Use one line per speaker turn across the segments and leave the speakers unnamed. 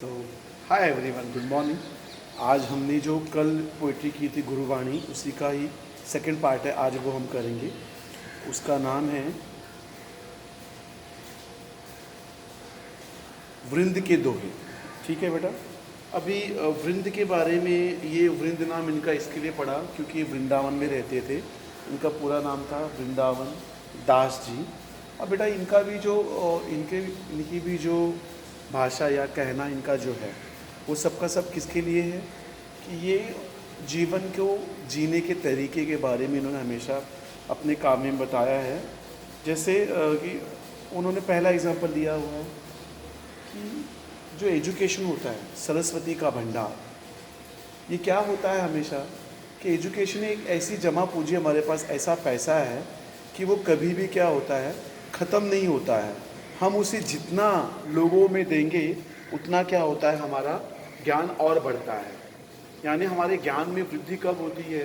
तो hi everyone, good morning. आज हमने जो कल पोइट्री की थी गुरुवाणी, उसी का ही सेकंड पार्ट है। आज वो हम करेंगे। उसका नाम है वृंद के दोहे। ठीक है बेटा। अभी वृंद के बारे में, ये वृंद नाम इनका इसके लिए पड़ा क्योंकि ये वृंदावन में रहते थे। इनका पूरा नाम था वृंदावन दास जी। अब बेटा इनका भी जो इनकी भी जो भाषा या कहना इनका जो है, वो सबका सब किसके लिए है कि ये जीवन को जीने के तरीके के बारे में इन्होंने हमेशा अपने काम में बताया है। जैसे कि उन्होंने पहला एग्जांपल दिया हुआ है कि जो एजुकेशन होता है, सरस्वती का भंडार, ये क्या होता है हमेशा कि एजुकेशन एक ऐसी जमा पूंजी, हमारे पास ऐसा पैसा है कि वो कभी भी क्या होता है, ख़त्म नहीं होता है। हम उसे जितना लोगों में देंगे उतना क्या होता है, हमारा ज्ञान और बढ़ता है। यानी हमारे ज्ञान में वृद्धि कब होती है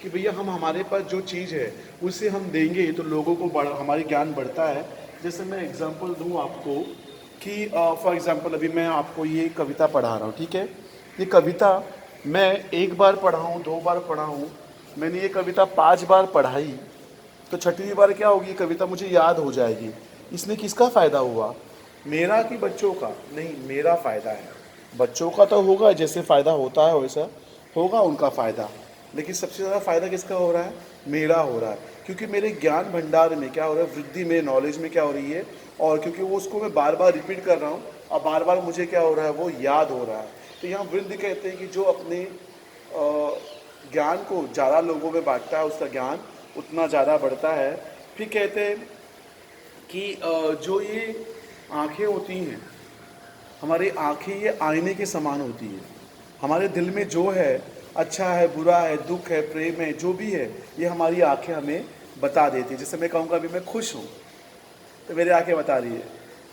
कि भैया हम, हमारे पास जो चीज़ है उसे हम देंगे तो लोगों को हमारी ज्ञान बढ़ता है। जैसे मैं एग्जांपल दूं आपको कि फॉर एग्जांपल अभी मैं आपको ये कविता पढ़ा रहा हूँ। ठीक है, ये कविता मैं एक बार पढ़ा हूँ, दो बार पढ़ा हूँ, मैंने ये कविता 5 बार पढ़ाई, तो छठवीं बार क्या होगी, कविता मुझे याद हो जाएगी। इसमें किसका फ़ायदा हुआ, मेरा कि बच्चों का? नहीं, मेरा फ़ायदा है। बच्चों का तो होगा, जैसे फ़ायदा होता है वैसा होगा उनका फ़ायदा, लेकिन सबसे ज़्यादा फ़ायदा किसका हो रहा है, मेरा हो रहा है। क्योंकि मेरे ज्ञान भंडार में क्या हो रहा है, वृद्धि मेरे नॉलेज में क्या हो रही है, और क्योंकि वो उसको मैं बार बार रिपीट कर रहा हूँ और बार बार मुझे क्या हो रहा है, वो याद हो रहा है। तो यहाँ वृद्धि कहते हैं कि जो अपने ज्ञान को ज़्यादा लोगों में बांटता है उसका ज्ञान उतना ज़्यादा बढ़ता है। फिर कहते हैं कि जो ये आँखें होती हैं, हमारी आँखें ये आईने के समान होती है। हमारे दिल में जो है, अच्छा है, बुरा है, दुख है, प्रेम है, जो भी है, ये हमारी आँखें हमें बता देती है। जैसे मैं कहूँगा अभी मैं खुश हूँ तो मेरी आँखें बता रही है,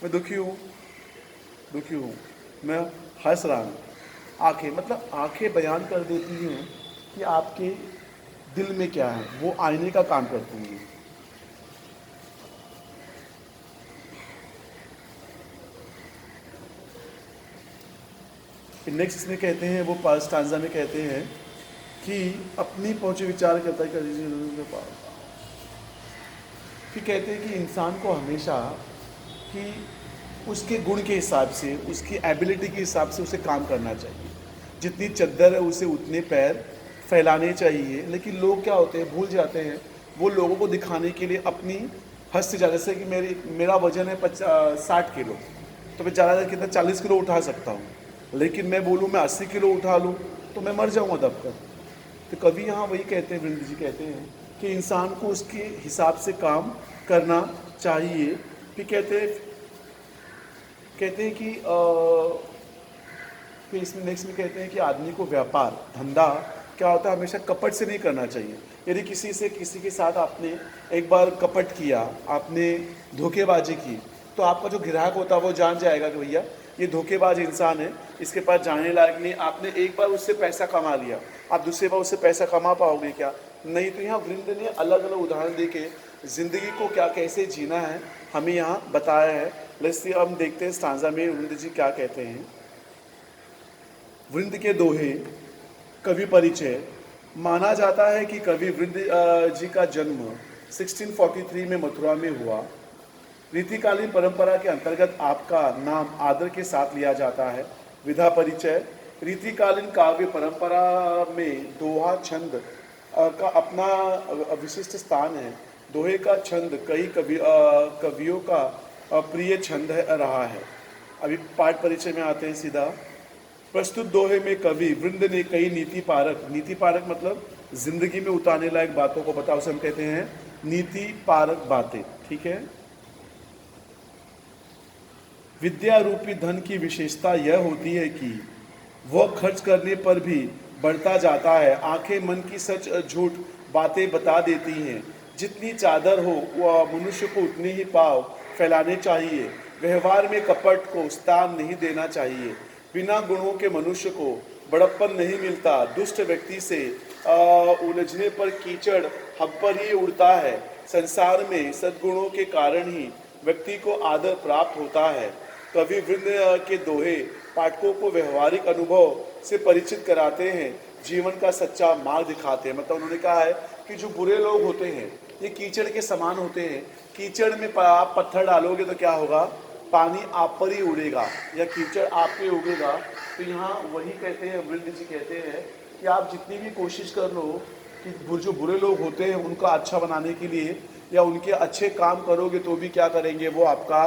मैं दुखी हूँ, दुखी हूँ, मैं हंस रहा हूँ। आँखें मतलब आँखें बयान कर देती हैं कि आपके दिल में क्या है, वो आईने का काम करती हैं। फिर नेक्स्ट इसमें कहते हैं, वो पास स्टांजा में कहते हैं कि अपनी पहुँचे विचार करता है फिर कहते हैं कि इंसान को हमेशा कि उसके गुण के हिसाब से, उसकी एबिलिटी के हिसाब से उसे काम करना चाहिए। जितनी चद्दर है उसे उतने पैर फैलाने चाहिए। लेकिन लोग क्या होते हैं, भूल जाते हैं, वो लोगों को दिखाने के लिए अपनी हद से ज़्यादा, जैसे कि मेरा वजन है 60 किलो, तो मैं ज़्यादा कितना 40 किलो उठा सकता हूँ, लेकिन मैं बोलूँ मैं 80 किलो उठा लूँ तो मैं मर जाऊँगा दब कर। तो कवि यहाँ वही कहते हैं, वृंद जी कहते हैं कि इंसान को उसके हिसाब से काम करना चाहिए। फिर कहते हैं कि फिर इसमें नेक्स्ट में कहते हैं कि आदमी को व्यापार धंधा क्या होता है, हमेशा कपट से नहीं करना चाहिए। यदि किसी के साथ आपने एक बार कपट किया, आपने धोखेबाजी की, तो आपका जो ग्राहक होता है वो जान जाएगा कि भैया ये धोखेबाज इंसान है, इसके पास जाने लायक नहीं। आपने एक बार उससे पैसा कमा लिया, आप दूसरी बार उससे पैसा कमा पाओगे क्या? नहीं। तो यहाँ वृंद ने अलग अलग उदाहरण देके ज़िंदगी को क्या कैसे जीना है हमें यहाँ बताया है। लेट्स सी, हम देखते हैं स्टांजा में वृंद जी क्या कहते हैं। वृंद के दोहे। कवि परिचय। माना जाता है कि कवि वृंद जी का जन्म 1643 में मथुरा में हुआ। रीतिकालीन परंपरा के अंतर्गत आपका नाम आदर के साथ लिया जाता है। विधा परिचय। रीतिकालीन काव्य परंपरा में दोहा छंद का अपना विशिष्ट स्थान है। दोहे का छंद कई कवियों का प्रिय छंद रहा है। अभी पाठ परिचय में आते हैं सीधा। प्रस्तुत दोहे में कवि वृंद ने कई नीति पारक मतलब जिंदगी में उतारने लायक बातों को बताओ, उसे हम कहते हैं नीति पारक बातें। ठीक है। विद्या रूपी धन की विशेषता यह होती है कि वह खर्च करने पर भी बढ़ता जाता है। आंखें मन की सच झूठ बातें बता देती हैं। जितनी चादर हो वह मनुष्य को उतने ही पाव फैलाने चाहिए। व्यवहार में कपट को स्थान नहीं देना चाहिए। बिना गुणों के मनुष्य को बड़प्पन नहीं मिलता। दुष्ट व्यक्ति से उलझने पर कीचड़ हम पर ही उड़ता है। संसार में सद्गुणों के कारण ही व्यक्ति को आदर प्राप्त होता है। कवि वृंद के दोहे पाठकों को व्यवहारिक अनुभव से परिचित कराते हैं, जीवन का सच्चा मार्ग दिखाते हैं। मतलब उन्होंने कहा है कि जो बुरे लोग होते हैं ये कीचड़ के समान होते हैं। कीचड़ में आप पत्थर डालोगे तो क्या होगा, पानी आप पर ही उड़ेगा या कीचड़ आप पे उगेगा। तो यहाँ वही कहते हैं, वृंद जी कहते हैं कि आप जितनी भी कोशिश कर लो कि जो बुरे लोग होते हैं उनका अच्छा बनाने के लिए या उनके अच्छे काम करोगे तो भी क्या करेंगे, वो आपका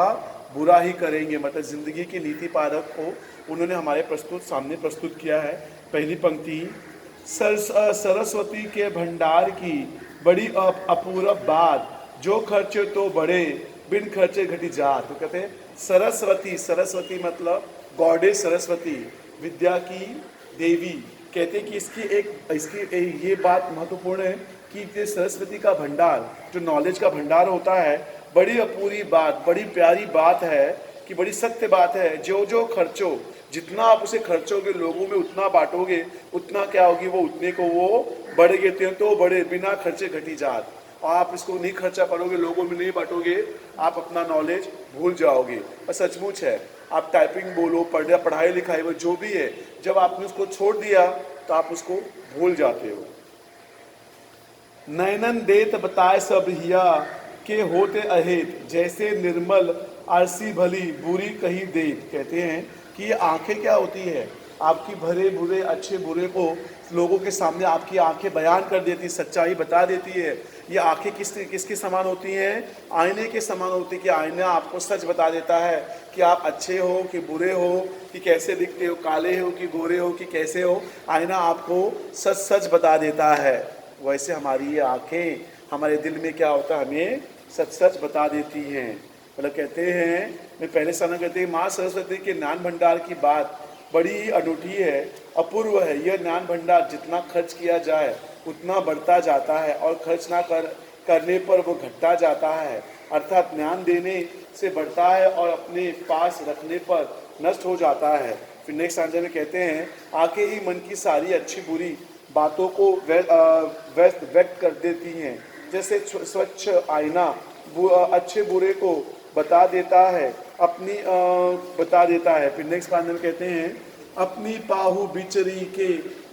बुरा ही करेंगे। मतलब ज़िंदगी की नीति पारक को उन्होंने हमारे सामने प्रस्तुत किया है। पहली पंक्ति, सरस्वती के भंडार की बड़ी अपूर्व बात, जो खर्चे तो बड़े बिन खर्चे घटी जात। तो कहते हैं सरस्वती, सरस्वती मतलब गॉडेस सरस्वती, विद्या की देवी। कहते हैं कि इसकी ये बात महत्वपूर्ण है कि ये सरस्वती का भंडार, जो नॉलेज का भंडार होता है, बड़ी अपूरी बात, बड़ी प्यारी बात है कि बड़ी सत्य बात है। जो जो खर्चो, जितना आप उसे खर्चोगे लोगों में उतना बांटोगे, उतना क्या होगी, वो उतने को वो बढ़ेगे। तो बड़े बिना खर्चे घटी जात। आप इसको नहीं खर्चा करोगे, लोगों में नहीं बांटोगे, आप अपना नॉलेज भूल जाओगे। और सचमुच है, आप टाइपिंग बोलो, पढ़ाई लिखाई वो जो भी है, जब आपने उसको छोड़ दिया तो आप उसको भूल जाते हो। नैनन देत बताए सब हिया के होते अहेत, जैसे निर्मल आरसी भली बुरी कही देत। कहते हैं कि ये आंखें क्या होती है, आपकी भरे बुरे अच्छे बुरे को लोगों के सामने आपकी आंखें बयान कर देती, सच्चाई बता देती है। ये आंखें किसके समान होती हैं, आईने के समान होती है कि आईना आपको सच बता देता है कि आप अच्छे हो कि बुरे हो, कि कैसे दिखते हो, काले हो कि गोरे हो कि कैसे हो। आईना आपको सच सच बता देता है। वैसे हमारी ये आंखें हमारे दिल में क्या होता है, हमें सच सच बता देती हैं। मतलब कहते हैं, मैं पहले समय कहते हैं, माँ सरस्वती के ज्ञान भंडार की बात बड़ी अनूठी है, अपूर्व है। यह ज्ञान भंडार जितना खर्च किया जाए उतना बढ़ता जाता है और खर्च ना करने पर वो घटता जाता है। अर्थात ज्ञान देने से बढ़ता है और अपने पास रखने पर नष्ट हो जाता है। फिर नेक्स्ट आंसर में कहते हैं, आंखें ही मन की सारी अच्छी बुरी बातों को व्यक्त कर देती हैं। जैसे स्वच्छ आईना अच्छे बुरे को बता देता है, बता देता है। फिर नेक्स्ट पांच में कहते हैं, अपनी पाहु बिचरी के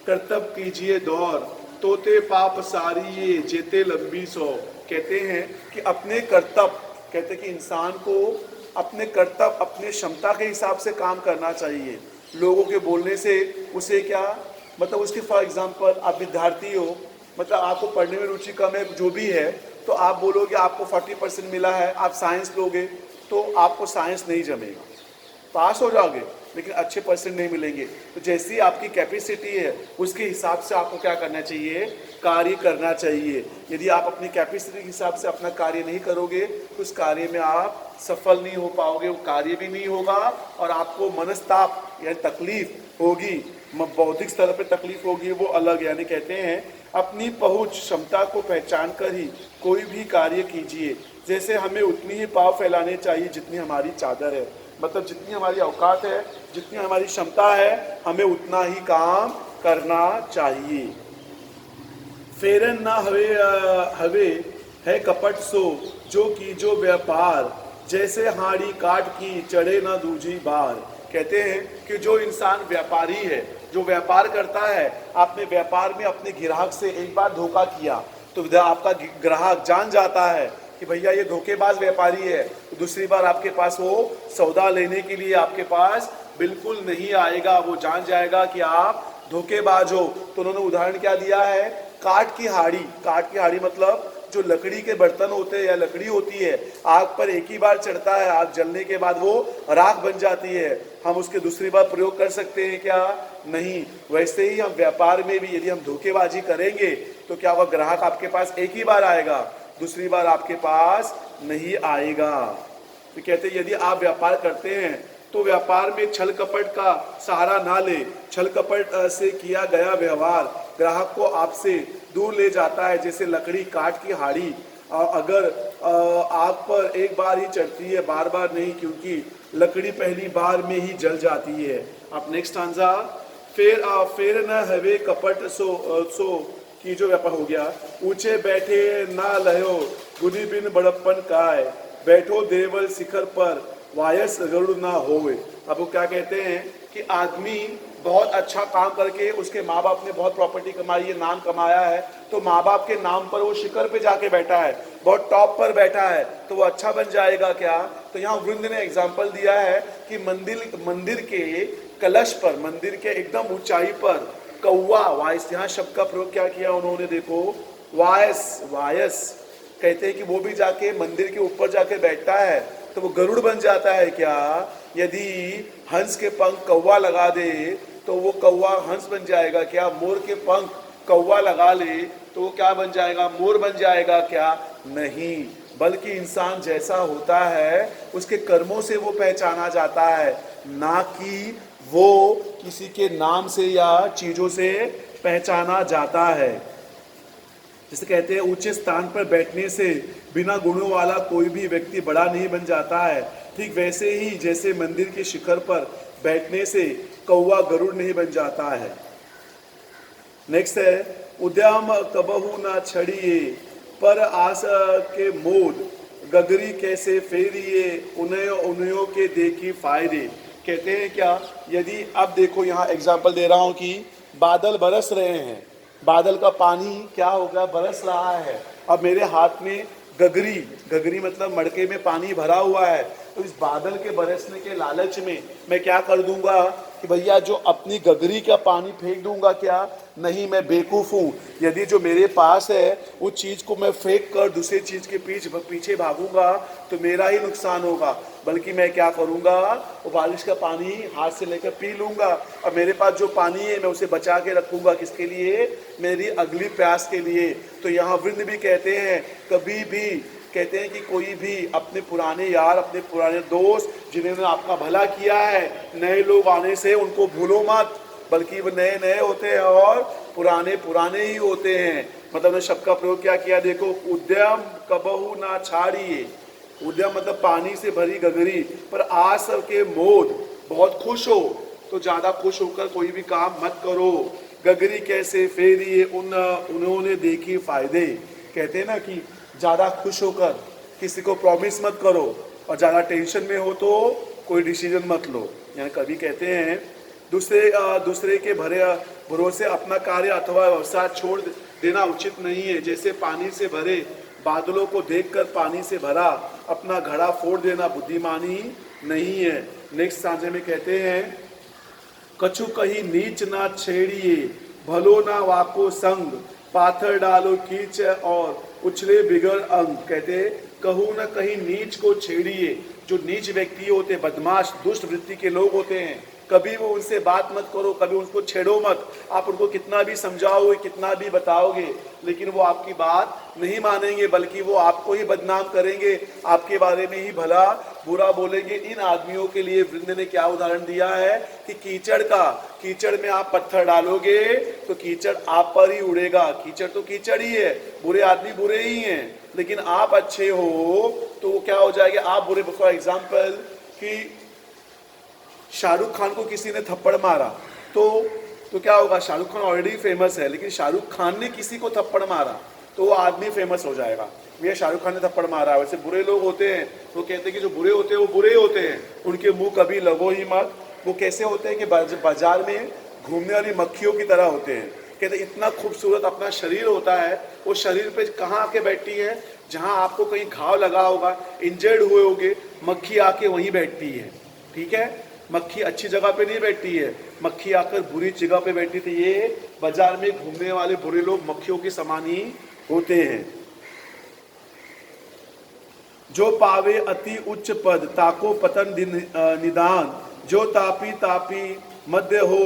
कर्तव्य कीजिए दौर, तोते पाप सारी ये जेते लंबी सौ। कहते हैं कि अपने कर्तव्य, कहते हैं कि इंसान को अपने कर्तव्य अपने क्षमता के हिसाब से काम करना चाहिए। लोगों के बोलने से उसे क्या मतलब, उसके फॉर एग्जांपल आप विद्यार्थी हो, मतलब आपको पढ़ने में रुचि कम है जो भी है, तो आप बोलोगे आपको 40% मिला है, आप साइंस लोगे तो आपको साइंस नहीं जमेगा, पास हो जाओगे लेकिन अच्छे परसेंट नहीं मिलेंगे। तो जैसी आपकी कैपेसिटी है उसके हिसाब से आपको क्या करना चाहिए, कार्य करना चाहिए। यदि आप अपनी कैपेसिटी के हिसाब से अपना कार्य नहीं करोगे तो उस कार्य में आप सफल नहीं हो पाओगे, वो कार्य भी नहीं होगा और आपको मनस्ताप या तकलीफ होगी, बौद्धिक स्तर पर तकलीफ होगी, वो अलग। यानी कहते हैं अपनी पहुंच क्षमता को पहचान कर ही कोई भी कार्य कीजिए। जैसे हमें उतनी ही पाव फैलाने चाहिए जितनी हमारी चादर है, मतलब जितनी हमारी औकात है, जितनी हमारी क्षमता है, हमें उतना ही काम करना चाहिए। फेरन ना हवे है कपट सो, जो व्यापार, जैसे हाड़ी काट की चढ़े ना दूजी बार। कहते हैं कि जो इंसान व्यापारी है, जो व्यापार करता है, आपने व्यापार में अपने ग्राहक से एक बार धोखा किया तो आपका ग्राहक जान जाता है कि भैया ये धोखेबाज व्यापारी है, तो दूसरी बार आपके पास वो सौदा लेने के लिए आपके पास बिल्कुल नहीं आएगा, वो जान जाएगा कि आप धोखेबाज हो। तो उन्होंने उदाहरण क्या दिया है, काठ की हाड़ी। काठ की हाड़ी मतलब जो लकड़ी के बर्तन होते हैं या लकड़ी होती है, आग पर एक ही बार चढ़ता है, आग जलने के बाद वो राख बन जाती है, हम उसके दूसरी बार प्रयोग कर सकते हैं क्या, नहीं। वैसे ही हम व्यापार में भी यदि हम धोखेबाजी करेंगे तो क्या वह ग्राहक आपके पास एक ही बार आएगा, दूसरी बार आपके पास नहीं आएगा। तो कहते हैं यदि आप व्यापार करते हैं तो व्यापार में छल कपट का सहारा ना ले। छल कपट से किया गया व्यवहार ग्राहक को आपसे दूर ले जाता है। जैसे लकड़ी काठ की हाड़ी अगर आग पर एक बार ही चढ़ती है, बार बार नहीं, क्योंकि लकड़ी पहली बार में ही जल जाती है। अब नेक्स्ट आंसर, फेर न हवे कपट सो की जो व्यापार हो गया, ऊंचे बैठे ना लहो गुनी बिन बड़प्पन काय, बैठो देवल शिखर पर वायस गरुड़ ना होवे। अब वो क्या कहते हैं कि आदमी बहुत अच्छा काम करके उसके माँ बाप ने बहुत प्रॉपर्टी कमाई है, नाम कमाया है, तो माँ बाप के नाम पर वो शिखर पे जाके बैठा है, बहुत टॉप पर बैठा है, तो वो अच्छा बन जाएगा क्या? तो यहाँ वृंद ने एग्जाम्पल दिया है कि मंदिर के कलश पर, मंदिर के एकदम ऊंचाई पर कौवा, वायस, यहाँ शब्द का प्रयोग क्या किया उन्होंने, देखो, वायस कहते हैं कि वो भी जाके मंदिर के ऊपर जाके बैठता है तो वो गरुड़ बन जाता है क्या? यदि हंस के पंख कौवा लगा दे तो वो कौवा हंस बन जाएगा क्या? मोर के पंख कौवा लगा ले तो वो क्या बन जाएगा? मोर बन जाएगा क्या? नहीं, बल्कि इंसान जैसा होता है उसके कर्मों से वो पहचाना जाता है, ना कि वो किसी के नाम से या चीजों से पहचाना जाता है। जिसे कहते हैं ऊंचे स्थान पर बैठने से बिना गुणों वाला कोई भी व्यक्ति बड़ा नहीं बन जाता है, ठीक वैसे ही जैसे मंदिर के शिखर पर बैठने से कौवा गरुड़ नहीं बन जाता है। नेक्स्ट है, उद्यम कबहू ना छड़िए पर आस के मोद, गगरी कैसे फेरिए उन्हें के देखी फायदे। कहते हैं क्या, यदि अब देखो यहाँ एग्जाम्पल दे रहा हूँ कि बादल बरस रहे हैं, बादल का पानी क्या हो गया, बरस रहा है, अब मेरे हाथ में गगरी, गगरी मतलब मड़के में पानी भरा हुआ है, तो इस बादल के बरसने के लालच में मैं क्या कर दूंगा कि भैया जो अपनी गगरी का पानी फेंक दूंगा क्या? नहीं, मैं बेवकूफ़ हूँ। यदि जो मेरे पास है उस चीज़ को मैं फेंक कर दूसरी चीज़ के पीछे भागूंगा तो मेरा ही नुकसान होगा, बल्कि मैं क्या करूंगा, वो बारिश का पानी हाथ से लेकर पी लूंगा, और मेरे पास जो पानी है मैं उसे बचा के रखूंगा, किसके लिए? मेरी अगली प्यास के लिए। तो यहाँ वृंद भी कहते हैं, कभी भी कहते हैं कि कोई भी अपने पुराने यार, अपने पुराने दोस्त जिन्होंने आपका भला किया है, नए लोग आने से उनको भूलो मत, बल्कि वो नए नए होते हैं और पुराने पुराने ही होते हैं। मतलब ने शब्द का प्रयोग क्या किया, देखो, उद्यम कबहू ना छाड़िए, उद्यम मतलब पानी से भरी गगरी, पर आस के मोद, बहुत खुश हो तो ज्यादा खुश होकर कोई भी काम मत करो, गगरी कैसे फेरिए उन्होंने देखी फायदे। कहते हैं ना कि ज़्यादा खुश होकर किसी को प्रॉमिस मत करो, और ज़्यादा टेंशन में हो तो कोई डिसीजन मत लो। यानी कभी कहते हैं दूसरे के भरोसे अपना कार्य अथवा व्यवसाय छोड़ देना उचित नहीं है। जैसे पानी से भरे बादलों को देखकर पानी से भरा अपना घड़ा फोड़ देना बुद्धिमानी नहीं है। नेक्स्ट सांझे में कहते हैं, कछु कहीं नीच ना छेड़िए भलो ना वाको संग, पाथर डालो कीच और उछले बिगड़ अंग। कहते कहूँ न कहीं नीच को छेड़िए, जो नीच व्यक्ति होते, बदमाश दुष्ट वृत्ति के लोग होते हैं, कभी वो उनसे बात मत करो, कभी उनको छेड़ो मत। आप उनको कितना भी समझाओगे, कितना भी बताओगे, लेकिन वो आपकी बात नहीं मानेंगे, बल्कि वो आपको ही बदनाम करेंगे, आपके बारे में ही भला बुरा बोलेंगे। इन आदमियों के लिए वृंद ने क्या उदाहरण दिया है कि कीचड़ का, कीचड़ में आप पत्थर डालोगे तो कीचड़ आप पर ही उड़ेगा, कीचड़ तो कीचड़ ही है, बुरे आदमी बुरे ही हैं, लेकिन आप अच्छे हो तो वो क्या हो जाएगा, आप बुरे। फॉर एग्जाम्पल कि शाहरुख खान को किसी ने थप्पड़ मारा तो क्या होगा, शाहरुख खान ऑलरेडी फेमस है, लेकिन शाहरुख खान ने किसी को थप्पड़ मारा तो वो आदमी फेमस हो जाएगा, भैया शाहरुख खान ने थप्पड़ मारा। वैसे बुरे लोग होते हैं तो कहते हैं कि जो बुरे होते हैं वो बुरे होते हैं, उनके मुंह कभी लगो ही मत। वो कैसे होते हैं कि बाजार में घूमने वाली मक्खियों की तरह होते हैं। कहते इतना खूबसूरत अपना शरीर होता है, वो शरीर पे कहाँ आके बैठती है, जहाँ आपको कहीं घाव लगा होगा, इंजर्ड हुए होगे, मक्खी आके वहीं बैठती है। ठीक है, मक्खी अच्छी जगह पे नहीं बैठती है, मक्खी आकर बुरी जगह पे बैठी थी। ये बाजार में घूमने वाले बुरे लोग मक्खियों के समान ही होते हैं। जो पावे अति उच्च पद ताको पतन निदान, जो तापी मध्य हो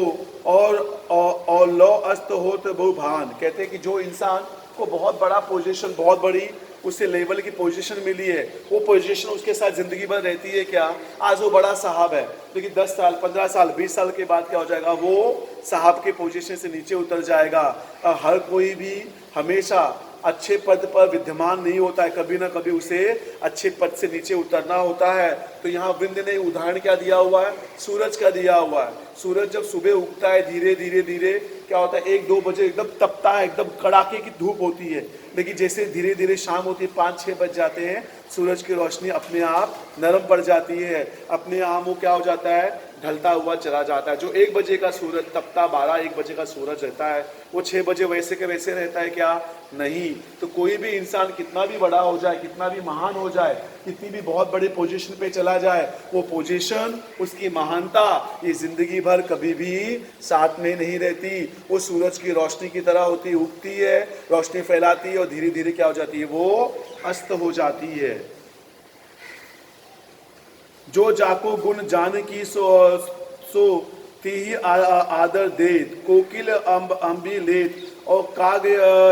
और लो अस्त हो तो बहु भान। कहते हैं कि जो इंसान को बहुत बड़ा पोजीशन, बहुत बड़ी उससे लेवल की पोजीशन मिली है, वो पोजीशन उसके साथ जिंदगी भर रहती है क्या? आज वो बड़ा साहब है, लेकिन 10 साल 15 साल 20 साल के बाद क्या हो जाएगा, वो साहब के पोजीशन से नीचे उतर जाएगा। हर कोई भी हमेशा अच्छे पद पर विद्यमान नहीं होता है, कभी ना कभी उसे अच्छे पद से नीचे उतरना होता है। तो यहाँ वृंद ने उदाहरण क्या दिया हुआ है, सूरज का दिया हुआ है। सूरज जब सुबह उगता है धीरे धीरे धीरे क्या होता है, 1-2 बजे एकदम तपता है, एकदम कड़ाके की धूप होती है, लेकिन जैसे धीरे धीरे शाम होती है, 5-6 बज जाते हैं, सूरज की रोशनी अपने आप नरम पड़ जाती है, अपने आप वो क्या हो जाता है, ढलता हुआ चला जाता है। जो 1 बजे का सूरज तपता 12-1 बजे का सूरज रहता है, वो 6 बजे वैसे के वैसे रहता है क्या? नहीं। तो कोई भी इंसान कितना भी बड़ा हो जाए, कितना भी महान हो जाए, कितनी भी बहुत बड़ी पोजीशन पे चला जाए, वो पोजीशन, उसकी महानता ये जिंदगी भर कभी भी साथ में नहीं रहती। वो सूरज की रोशनी की तरह होती, उगती है, रोशनी फैलाती है और धीरे धीरे क्या हो जाती है? वो अस्त हो जाती है। जो जाको गुण जान की सो तीही आदर देत, कोकिल अम्बी लेत और काग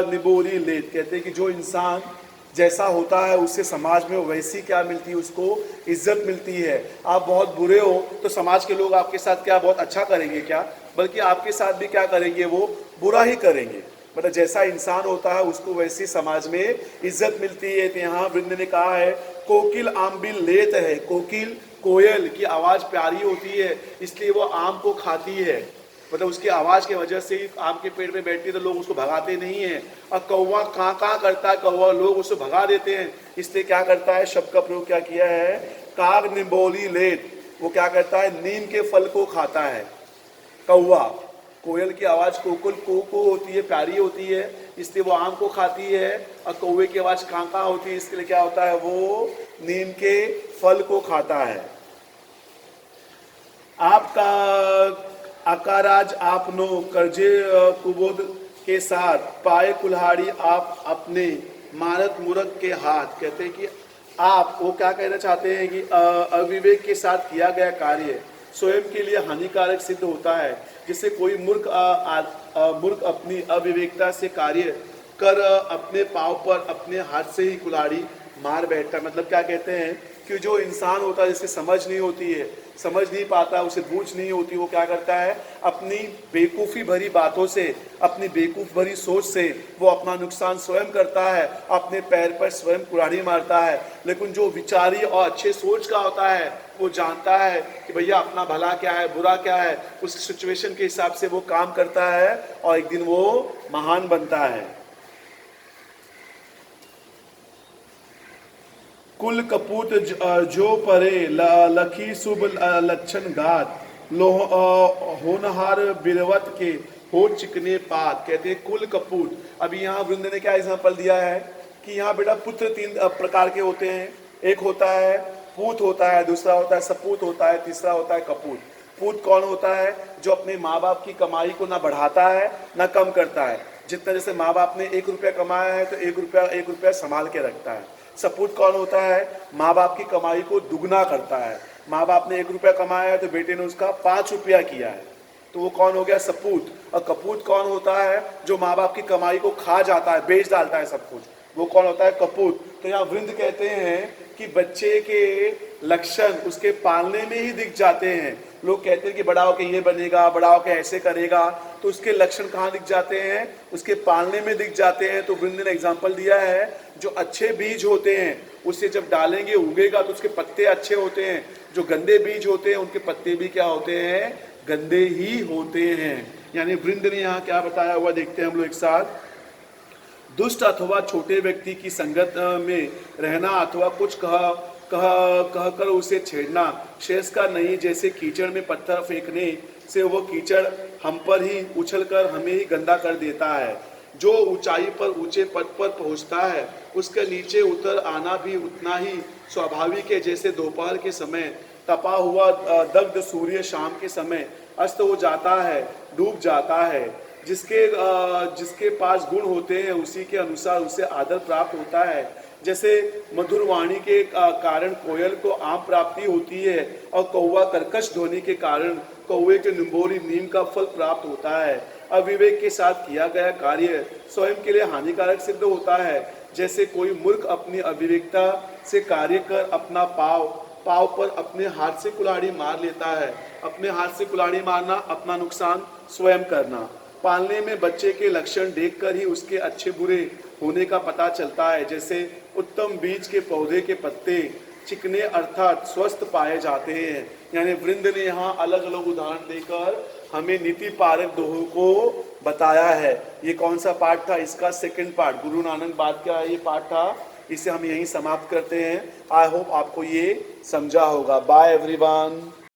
निबोरी लेत। कहते हैं कि जो इंसान जैसा होता है उससे समाज में वैसी क्या मिलती है? उसको इज्जत मिलती है। आप बहुत बुरे हो तो समाज के लोग आपके साथ क्या बहुत अच्छा करेंगे क्या? बल्कि आपके साथ भी क्या करेंगे? वो बुरा ही करेंगे। मतलब जैसा इंसान होता है उसको वैसी समाज में इज्जत मिलती है। तो यहाँ वृंद ने कहा है कोकिल आम्बिल लेत है। कोकिल, कोयल की आवाज़ प्यारी होती है इसलिए वो आम को खाती है। मतलब उसकी आवाज़ की वजह से ही आम के पेड़ पे बैठती है तो लोग उसको भगाते नहीं हैं। और कौवा काँ काँ करता है, कौवा, लोग उसको भगा देते हैं, इसलिए क्या करता है? शब्द का प्रयोग क्या किया है? काग निबोली लेत। वो क्या करता है? नीम के फल को खाता है। कौवा, कोयल की आवाज़ कोकुल को होती है, प्यारी होती है, इसलिए वो आम को खाती है। और कौवे की आवाज़ कांका होती है, इसके लिए क्या होता है? वो नीम के फल को खाता है। आपका अकाराज आपनो कर्जे कुबोध के साथ पाए कुल्हाड़ी आप अपने मारत मुरक के हाथ। कहते हैं कि आप, वो क्या कहना चाहते हैं कि अविवेक के साथ किया गया कार्य स्वयं के लिए हानिकारक सिद्ध होता है। जिससे कोई मूर्ख अपनी अविवेकता से कार्य कर अपने पाँव पर अपने हाथ से ही कुल्हाड़ी मार बैठता है। मतलब क्या कहते हैं कि जो इंसान होता है जिसकी समझ नहीं होती है, समझ नहीं पाता, उसे बूझ नहीं होती, वो क्या करता है? अपनी बेवकूफ़ी भरी बातों से, अपनी बेवकूफ़ भरी सोच से वो अपना नुकसान स्वयं करता है, अपने पैर पर स्वयं कुल्हाड़ी मारता है। लेकिन जो विचारी और अच्छे सोच का होता है वो जानता है कि भैया अपना भला क्या है, बुरा क्या है, उस सिचुएशन के हिसाब से वो काम करता है और एक दिन वो महान बनता है। कुल कपूत जो परे लखी शुभ लक्षण गात, होनहार बिरवत के हो चिकने पात। कहते हैं कुल कपूत। अभी यहाँ वृंद ने क्या एग्जाम्पल दिया है कि यहाँ बेटा पुत्र 3 प्रकार के होते हैं। एक होता है पूत होता है, दूसरा होता है सपूत होता है, तीसरा होता है कपूत। पूत कौन होता है? जो अपने माँ बाप की कमाई को ना बढ़ाता है ना कम करता है। जितना जैसे माँ बाप ने 1 रुपया कमाया है तो 1 रुपया संभाल के रखता है। सपूत कौन होता है? माँ बाप की कमाई को दुगना करता है। माँ बाप ने 1 रुपया कमाया है तो बेटे ने उसका 5 रुपया किया है, तो वो कौन हो गया? सपूत। और कपूत कौन होता है? जो माँ बाप की कमाई को खा जाता है, बेच डालता है सब कुछ, वो कौन होता है? कपूत। तो यहाँ वृंद कहते हैं कि बच्चे के लक्षण उसके पालने में ही दिख जाते हैं। लोग कहते हैं कि बड़ा होके ये बनेगा, बड़ा होके ऐसे करेगा, तो उसके लक्षण कहाँ दिख जाते हैं? उसके पालने में दिख जाते हैं। तो वृंद ने एग्जाम्पल दिया है जो अच्छे बीज होते हैं उसे जब डालेंगे उगेगा तो उसके पत्ते अच्छे होते हैं। जो गंदे बीज होते हैं उनके पत्ते भी क्या होते हैं? गंदे ही होते हैं। यानी वृंद ने यहाँ क्या बताया हुआ देखते हैं हम लोग एक साथ। दुष्ट अथवा छोटे व्यक्ति की संगत में रहना अथवा कुछ कहकर उसे छेड़ना श्रेयस्कर नहीं। जैसे कीचड़ में पत्थर फेंकने से वो कीचड़ हम पर ही उछलकर हमें ही गंदा कर देता है। जो ऊंचाई पर ऊंचे पद पर पहुंचता है उसके नीचे उतर आना भी उतना ही स्वाभाविक है। जैसे दोपहर के समय तपा हुआ दग्ध सूर्य शाम के समय अस्त हो जाता है, डूब जाता है। जिसके पास गुण होते हैं उसी के अनुसार उसे आदर प्राप्त होता है। जैसे मधुर वाणी के कारण कोयल को आम प्राप्ति होती है और कौवा कर्कश ध्वनि के कारण कौवे के निम्बोरी नीम का फल प्राप्त होता है। अविवेक के साथ किया गया कार्य स्वयं के लिए हानिकारक सिद्ध होता है। जैसे कोई मूर्ख अपनी अविवेकता से कार्य कर अपना पाव पर अपने हाथ से कुल्हाड़ी मार लेता है। अपने हाथ से कुल्हाड़ी मारना, अपना नुकसान स्वयं करना। पालने में बच्चे के लक्षण देखकर ही उसके अच्छे बुरे होने का पता चलता है। जैसे उत्तम बीज के पौधे के पत्ते चिकने अर्थात स्वस्थ पाए जाते हैं। यानी वृंद ने यहाँ अलग अलग उदाहरण देकर हमें नीति पारक दोहों को बताया है। ये कौन सा पार्ट था? इसका सेकंड पार्ट, गुरु नानक बात का ये पार्ट था। इसे हम यहीं समाप्त करते हैं। आई होप आपको ये समझा होगा। Bye everyone.